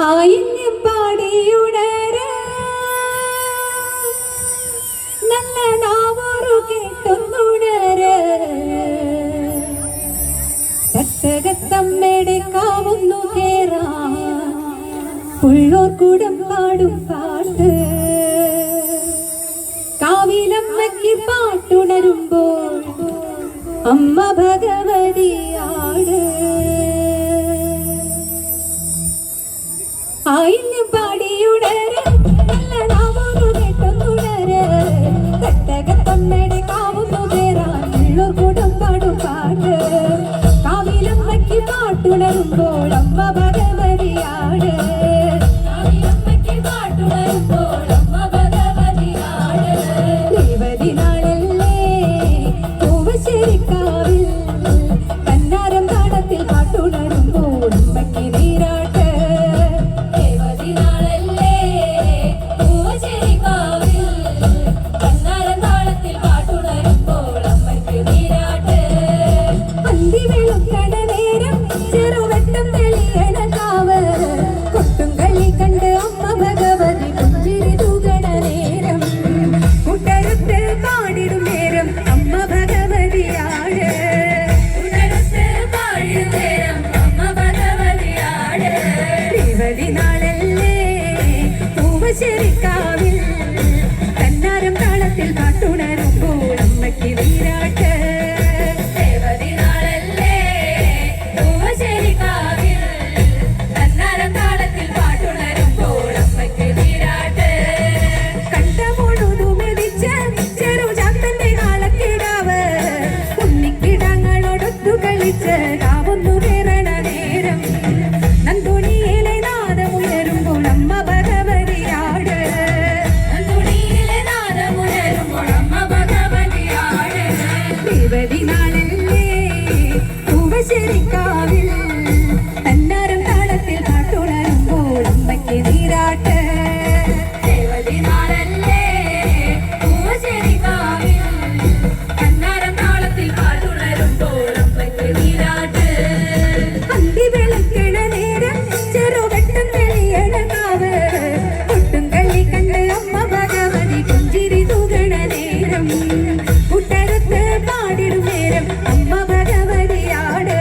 ആയിന്യം പാടിയുണര നല്ല നാവാറു കേട്ടൊന്നുണര തട്ടകത്തമ്മയുടെ കാവുന്നു കേറാ പുള്ളോർ കൂടം പാടും പാട്ട് കാവിലമ്മയ്ക്ക് പാട്ടുണരുമ്പോൾ അമ്മ ഭഗവതിയാട് ആയിന്യം പാടിയുണര നല്ല നാവാറു കേട്ടൊന്നുണര തട്ടകത്തമ്മയുടെ കാവുന്നു കേറാൻ പുള്ളോർ കൂടം പാടും പാട്ട് കാവിലമ്മയ്ക്ക് പാട്ടുണരുമ്പോൾ അമ്മ ഭഗവതിയാട് ശരിക്കാവിൽ കന്നാരം താളത്തിൽ പാട്ടുണരുമ്പോൾ അമ്മയ്ക്ക് നീരാട്ട് ദേവതിനാളല്ലേ ശരിക്കാവിൽ കന്നാരം താളത്തിൽ പാട്ടുണരുമ്പോൾ അമ്മയ്ക്ക് നീരാട്ട് കണ്ടമൊഴുതു മെതിച്ച ചെറുചാത്തന്റെ കാലക്കിടാവ് ഉണ്ണിക്കിടങ്ങളോടൊത്തു കളിച്ച് കാവൊന്നു കേറണ നേരം നന്ദുണിയിലെ നാദമുയരുമ്പോൾ അമ്മ ശരിക്കാവിൽ തന്നാരം താളത്തിൽ പാട്ടുണരുമ്പോൾ അമ്മയ്ക്ക് നീരാട്ട് ദേവതിനാളല്ലേ ശരിക്കാവിൽ തന്നാരം താളത്തിൽ പാട്ടുണരുമ്പോൾ അമ്മയ്ക്ക് നീരാട്ട് അന്തി വിളക്കണ നേരം ചെറുവെട്ടം തെളിയണ കാവ് ഒട്ടും കളി കണ്ട് അമ്മ ഭഗവതി പുഞ്ചിരി തൂകണ നേരം കൂട്ടരത്ത് പാടിടും നേരം അമ്മ ഭഗവതിയാട്